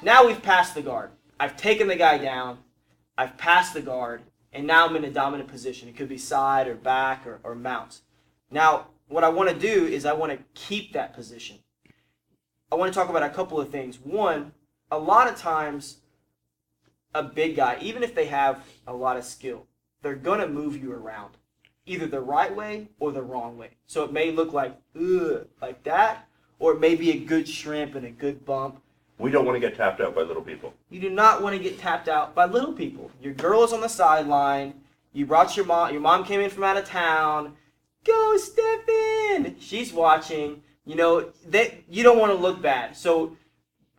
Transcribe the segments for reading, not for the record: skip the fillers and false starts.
now we've passed the guard. I've taken the guy down. I've passed the guard. And now I'm in a dominant position. It could be side or back or mount. Now, what I want to do is I want to keep that position. I want to talk about a couple of things. One, a lot of times, a big guy, even if they have a lot of skill, they're going to move you around, either the right way or the wrong way. So it may look like that, or it may be a good shrimp and a good bump. We don't want to get tapped out by little people. You do not want to get tapped out by little people. Your girl is on the sideline. You brought your mom. Your mom came in from out of town. Go, Stephen! She's watching. You know, you don't want to look bad. So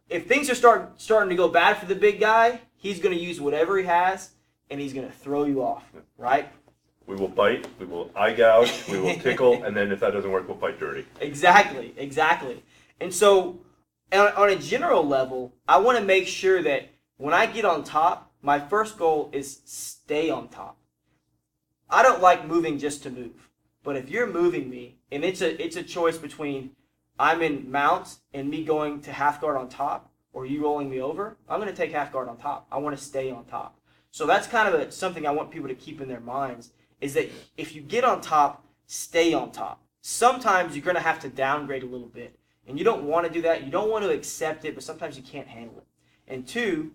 if things are starting to go bad for the big guy, he's going to use whatever he has, and he's going to throw you off, right? We will bite, we will eye gouge, we will tickle, and then if that doesn't work, we'll fight dirty. Exactly. And so on a general level, I want to make sure that when I get on top, my first goal is stay on top. I don't like moving just to move. But if you're moving me, and it's a choice between I'm in mount and me going to half guard on top, or you rolling me over, I'm going to take half guard on top. I want to stay on top. So that's kind of something I want people to keep in their minds, is that if you get on top, stay on top. Sometimes you're going to have to downgrade a little bit. And you don't want to do that. You don't want to accept it, but sometimes you can't handle it. And two,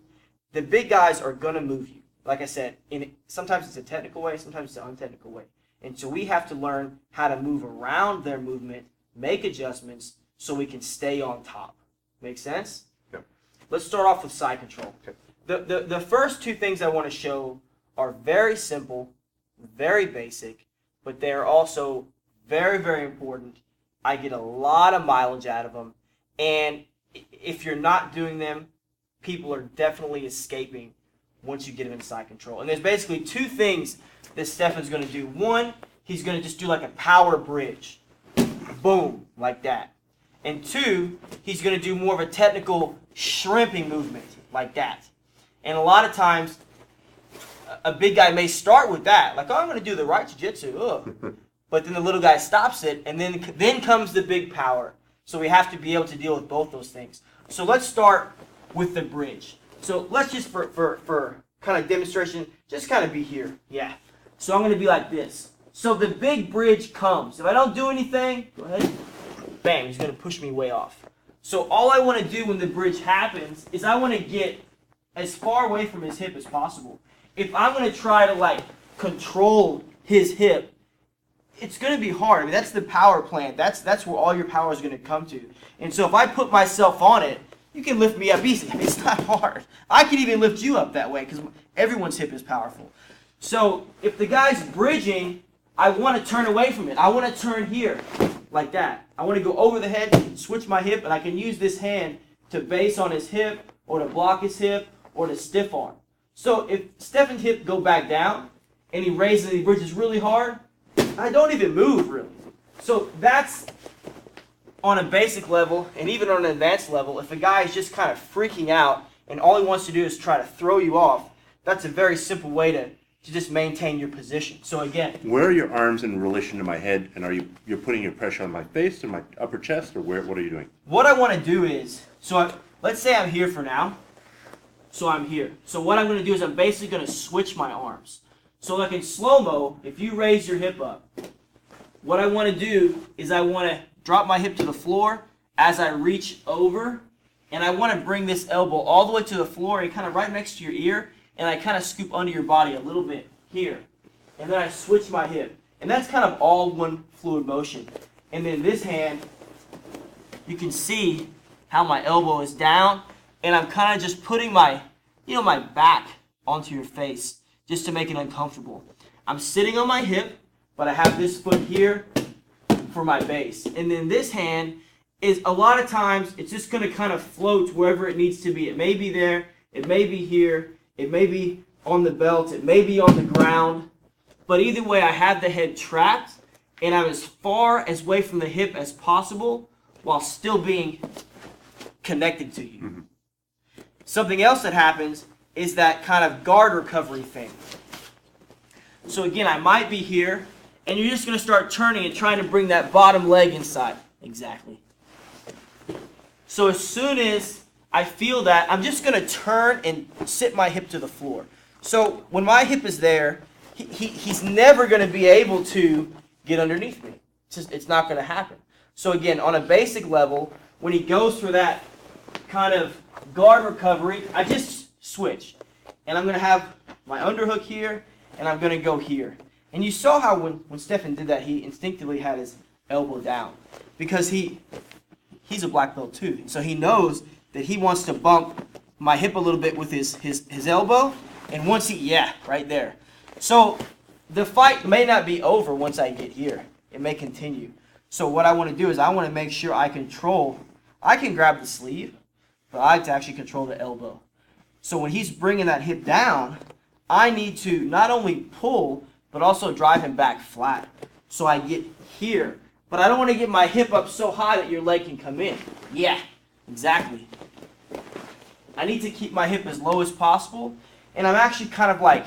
the big guys are going to move you. Like I said, sometimes it's a technical way, sometimes it's an untechnical way. And so we have to learn how to move around their movement, make adjustments, so we can stay on top. Make sense? Yep. Let's start off with side control. Okay. The first two things I want to show are very simple, very basic, but they are also very, very important. I get a lot of mileage out of them, and if you're not doing them, people are definitely escaping once you get them in side control. And there's basically two things that Stefan's going to do. One, he's going to just do like a power bridge. Boom, like that. And two, he's going to do more of a technical shrimping movement, like that. And a lot of times, a big guy may start with that, like, oh, I'm going to do the right jiu-jitsu, but then the little guy stops it, and then comes the big power. So we have to be able to deal with both those things. So let's start with the bridge. So let's just, for kind of demonstration, just kind of be here. Yeah. So I'm going to be like this. So the big bridge comes. If I don't do anything, go ahead. Bam, he's going to push me way off. So all I want to do when the bridge happens is I want to get as far away from his hip as possible. If I'm going to try to like control his hip, it's going to be hard. I mean, that's the power plant. That's where all your power is going to come to. And so if I put myself on it, you can lift me up easy. I mean, it's not hard. I can even lift you up that way because everyone's hip is powerful. So if the guy's bridging, I want to turn away from it. I want to turn here like that. I want to go over the head, switch my hip, and I can use this hand to base on his hip or to block his hip or to stiff arm. So if Stefan's hip go back down and he raises and he bridges really hard, I don't even move really. So that's on a basic level, and even on an advanced level. If a guy is just kind of freaking out and all he wants to do is try to throw you off, that's a very simple way to just maintain your position. So again, where are your arms in relation to my head, and you're putting your pressure on my face and my upper chest, or what are you doing? What I want to do is, let's say I'm here for now. So I'm here. So what I'm going to do is I'm basically going to switch my arms. So like in slow-mo, if you raise your hip up, what I want to do is I want to drop my hip to the floor as I reach over, and I want to bring this elbow all the way to the floor and kind of right next to your ear, and I kind of scoop under your body a little bit here. And then I switch my hip. And that's kind of all one fluid motion. And then this hand, you can see how my elbow is down, and I'm kind of just putting my back onto your face just to make it uncomfortable. I'm sitting on my hip, but I have this foot here for my base. And then this hand is, a lot of times, it's just going to kind of float wherever it needs to be. It may be there, it may be here, it may be on the belt, it may be on the ground. But either way, I have the head trapped, and I'm as far away from the hip as possible while still being connected to you. Mm-hmm. Something else that happens is that kind of guard recovery thing. So again, I might be here, and you're just going to start turning and trying to bring that bottom leg inside. Exactly. So as soon as I feel that I'm just going to turn and sit my hip to the floor. So when my hip is there, he's never going to be able to get underneath me. It's not going to happen. So again, on a basic level, when he goes for that kind of guard recovery, I just switch. And I'm going to have my underhook here, and I'm going to go here. And you saw how when Stefan did that, he instinctively had his elbow down. Because he's a black belt too. So he knows that he wants to bump my hip a little bit with his elbow. And once right there. So the fight may not be over once I get here. It may continue. So what I want to do is I want to make sure I can grab the sleeve, but I like to actually control the elbow. So when he's bringing that hip down, I need to not only pull, but also drive him back flat. So I get here. But I don't want to get my hip up so high that your leg can come in. Yeah, exactly. I need to keep my hip as low as possible. And I'm actually kind of like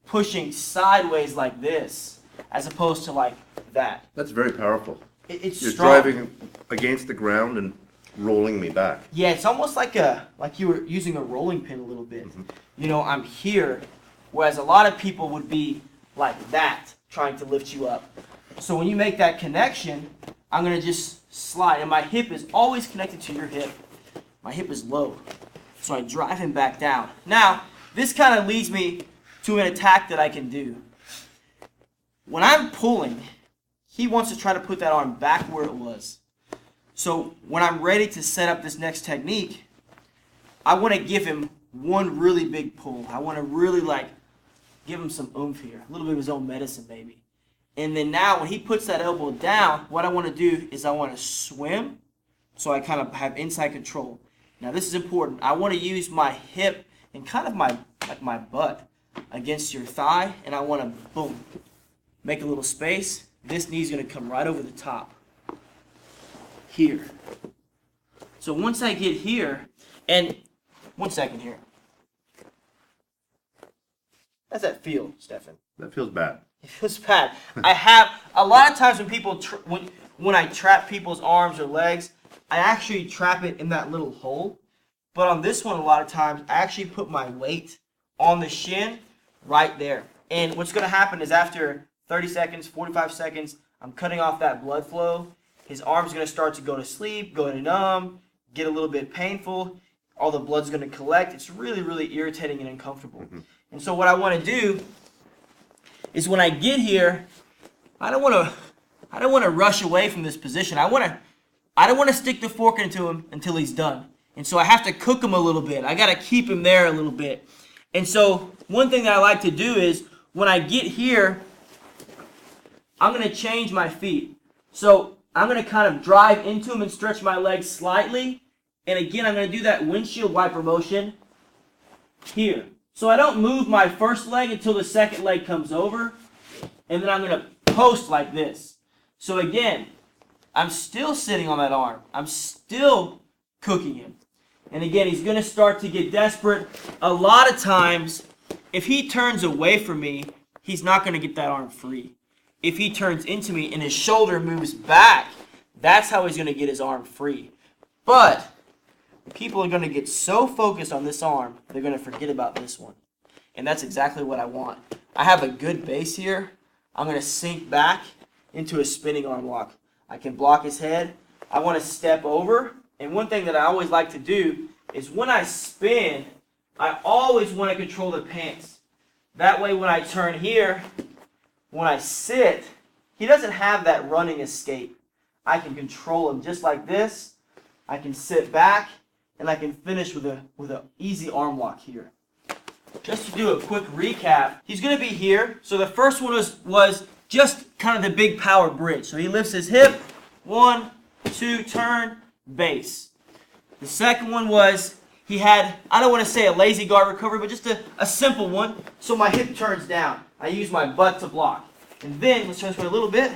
pushing sideways like this, as opposed to like that. That's very powerful. It's You're strong. driving against the ground and rolling me back. Yeah, it's almost like you were using a rolling pin a little bit. Mm-hmm. You know, I'm here, whereas a lot of people would be like that, trying to lift you up. So when you make that connection, I'm going to just slide. And my hip is always connected to your hip. My hip is low. So I drive him back down. Now, this kind of leads me to an attack that I can do. When I'm pulling, he wants to try to put that arm back where it was. So when I'm ready to set up this next technique, I want to give him one really big pull. I want to really give him some oomph here. A little bit of his own medicine, maybe. And then now when he puts that elbow down, what I want to do is I want to swim so I kind of have inside control. Now this is important. I want to use my hip and kind of my butt against your thigh, and I want to, boom, make a little space. This knee's going to come right over the top. Here. So once I get here, and 1 second here. How's that feel, Stefan? That feels bad. It feels bad. I have a lot of times when people when I trap people's arms or legs, I actually trap it in that little hole. But on this one, a lot of times, I actually put my weight on the shin right there. And what's going to happen is after 30 seconds, 45 seconds, I'm cutting off that blood flow. His arm's going to start to go to sleep, go to numb, get a little bit painful. All the blood's going to collect. It's really, really irritating and uncomfortable. Mm-hmm. And so what I want to do is when I get here, I don't want to rush away from this position. I don't want to stick the fork into him until he's done. And so I have to cook him a little bit. I got to keep him there a little bit. And so one thing that I like to do is when I get here, I'm going to change my feet. So I'm going to kind of drive into him and stretch my legs slightly. And again, I'm going to do that windshield wiper motion here. So I don't move my first leg until the second leg comes over. And then I'm going to post like this. So again, I'm still sitting on that arm. I'm still cooking him. And again, he's going to start to get desperate. A lot of times, if he turns away from me, he's not going to get that arm free. If he turns into me and his shoulder moves back, that's how he's going to get his arm free. But people are going to get so focused on this arm, they're going to forget about this one. And that's exactly what I want. I have a good base here. I'm going to sink back into a spinning arm lock. I can block his head. I want to step over. And one thing that I always like to do is when I spin, I always want to control the pants. That way when I turn here, when I sit, he doesn't have that running escape. I can control him just like this. I can sit back, and I can finish with an easy arm lock here. Just to do a quick recap, he's going to be here. So the first one was just kind of the big power bridge. So he lifts his hip, 1, 2, turn, base. The second one was he had, I don't want to say a lazy guard recovery, but just a simple one. So my hip turns down. I use my butt to block. And then, let's transfer a little bit.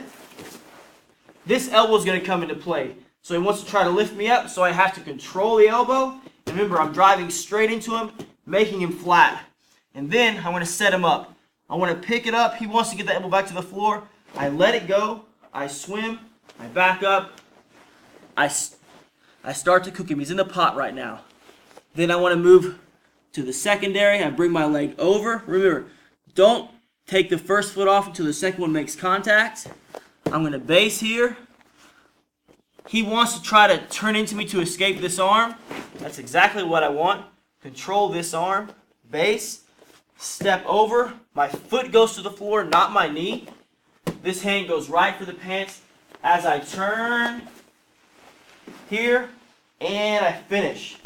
This elbow is going to come into play. So he wants to try to lift me up, so I have to control the elbow. And remember, I'm driving straight into him, making him flat. And then I want to set him up. I want to pick it up. He wants to get the elbow back to the floor. I let it go. I swim. I back up. I start to cook him. He's in the pot right now. Then I want to move to the secondary. I bring my leg over. Remember, don't take the first foot off until the second one makes contact. I'm going to base here. He wants to try to turn into me to escape this arm. That's exactly what I want. Control this arm. Base. Step over. My foot goes to the floor, not my knee. This hand goes right for the pants as I turn here, and I finish.